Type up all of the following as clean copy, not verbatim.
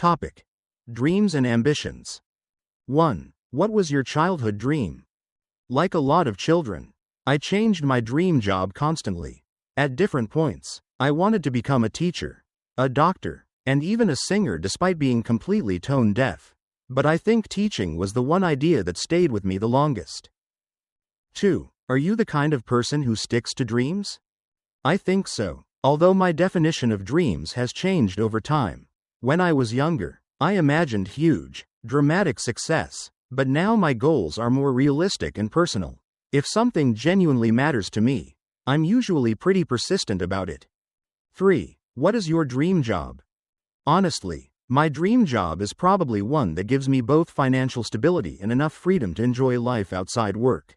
Topic: Dreams and ambitions. 1. What was your childhood dream? Like a lot of children, I changed my dream job constantly. At different points, I wanted to become a teacher, a doctor, and even a singer despite being completely tone deaf. But I think teaching was the one idea that stayed with me the longest. 2. Are you the kind of person who sticks to dreams? I think so, although my definition of dreams has changed over time. When I was younger, I imagined huge, dramatic success, but now my goals are more realistic and personal. If something genuinely matters to me, I'm usually pretty persistent about it. 3. What is your dream job? Honestly, my dream job is probably one that gives me both financial stability and enough freedom to enjoy life outside work.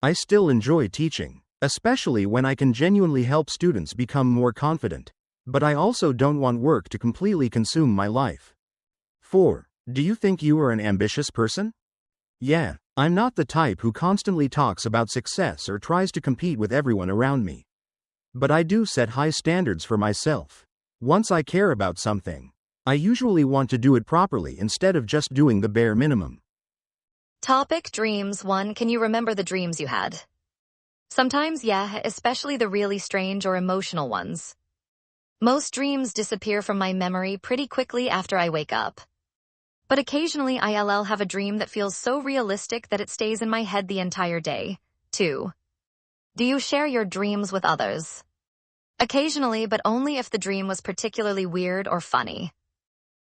I still enjoy teaching, especially when I can genuinely help students become more confident, but I also don't want work to completely consume my life. 4. Do you think you are an ambitious person? Yeah, I'm not the type who constantly talks about success or tries to compete with everyone around me. But I do set high standards for myself. Once I care about something, I usually want to do it properly instead of just doing the bare minimum. Topic: Dreams. 1. Can you remember the dreams you had? Sometimes, yeah, especially the really strange or emotional ones. Most dreams disappear from my memory pretty quickly after I wake up. But occasionally I'll have a dream that feels so realistic that it stays in my head the entire day. 2. Do you share your dreams with others? Occasionally, but only if the dream was particularly weird or funny.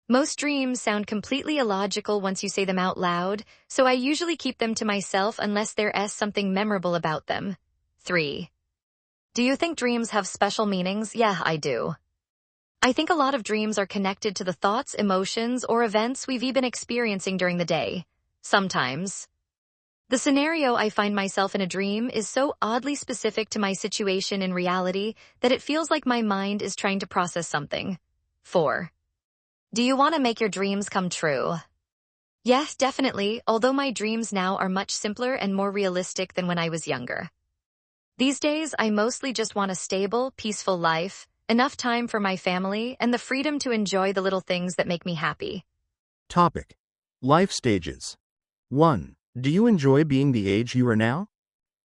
Most dreams sound completely illogical once you say them out loud, so I usually keep them to myself unless there's something memorable about them. 3. Do you think dreams have special meanings? Yeah, I do. I think a lot of dreams are connected to the thoughts, emotions, or events we've been experiencing during the day. Sometimes, the scenario I find myself in a dream is so oddly specific to my situation in reality that it feels like my mind is trying to process something. 4. Do you want to make your dreams come true? Yes, definitely, although my dreams now are much simpler and more realistic than when I was younger. These days, I mostly just want a stable, peaceful life, enough time for my family, and the freedom to enjoy the little things that make me happy. Topic: Life stages. 1. Do you enjoy being the age you are now?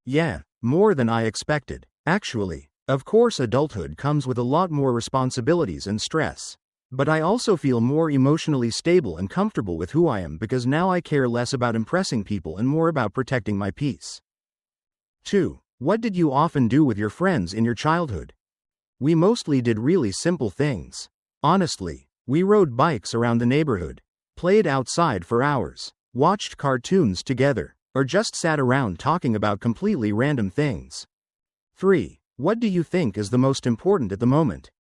Yeah, more than I expected, actually. Of course, adulthood comes with a lot more responsibilities and stress. But I also feel more emotionally stable and comfortable with who I am because now I care less about impressing people and more about protecting my peace. 2. What did you often do with your friends in your childhood? We mostly did really simple things. Honestly, we rode bikes around the neighborhood, played outside for hours, watched cartoons together, or just sat around talking about completely random things. 3. What do you think is the most important at the moment?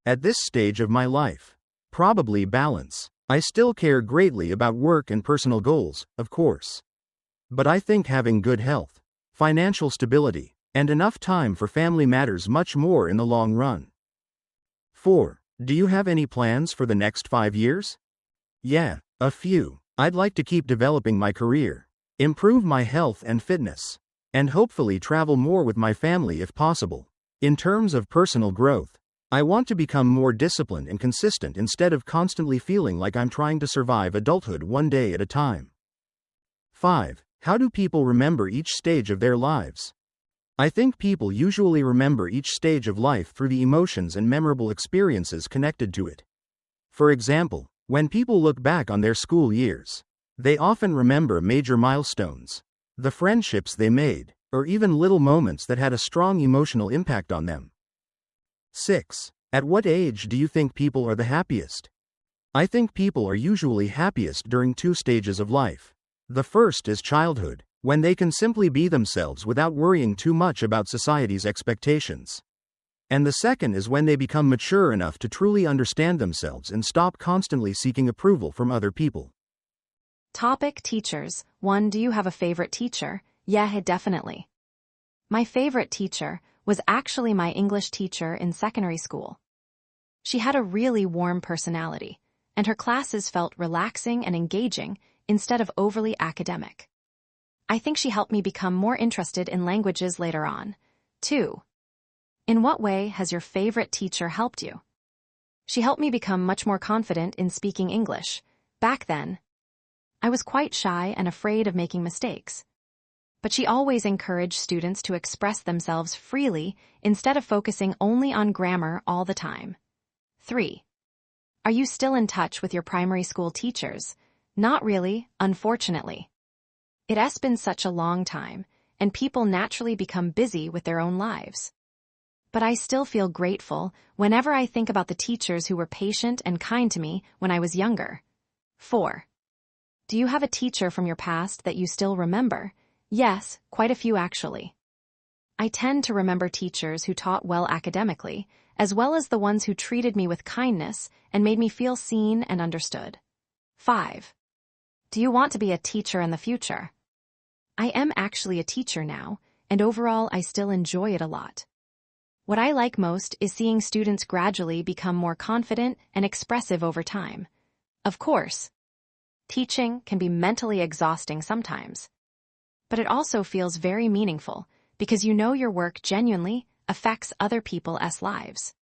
At this stage of my life, probably balance. I still care greatly about work and personal goals, of course. But I think having good health, financial stability, and enough time for family matters much more in the long run. 4. Do you have any plans for the next 5 years? Yeah, a few. I'd like to keep developing my career, improve my health and fitness, and hopefully travel more with my family if possible. In terms of personal growth, I want to become more disciplined and consistent instead of constantly feeling like I'm trying to survive adulthood one day at a time. 5. How do people remember each stage of their lives? I think people usually remember each stage of life through the emotions and memorable experiences connected to it. For example, when people look back on their school years, they often remember major milestones, the friendships they made, or even little moments that had a strong emotional impact on them. 6. At what age do you think people are the happiest? I think people are usually happiest during 2 stages of life. The first is childhood, when they can simply be themselves without worrying too much about society's expectations. And the second is when they become mature enough to truly understand themselves and stop constantly seeking approval from other people. Topic: Teachers. 1. Do you have a favorite teacher? Yeah, definitely. My favorite teacher was actually my English teacher in secondary school. She had a really warm personality, and her classes felt relaxing and engaging instead of overly academic. I think she helped me become more interested in languages later on. 2. In what way has your favorite teacher helped you? She helped me become much more confident in speaking English. Back then, I was quite shy and afraid of making mistakes. But she always encouraged students to express themselves freely instead of focusing only on grammar all the time. 3. Are you still in touch with your primary school teachers? Not really, unfortunately. It has been such a long time, and people naturally become busy with their own lives. But I still feel grateful whenever I think about the teachers who were patient and kind to me when I was younger. 4. Do you have a teacher from your past that you still remember? Yes, quite a few actually. I tend to remember teachers who taught well academically, as well as the ones who treated me with kindness and made me feel seen and understood. 5. Do you want to be a teacher in the future? I am actually a teacher now, and overall I still enjoy it a lot. What I like most is seeing students gradually become more confident and expressive over time. Of course, teaching can be mentally exhausting sometimes, but it also feels very meaningful because you know your work genuinely affects other people's lives.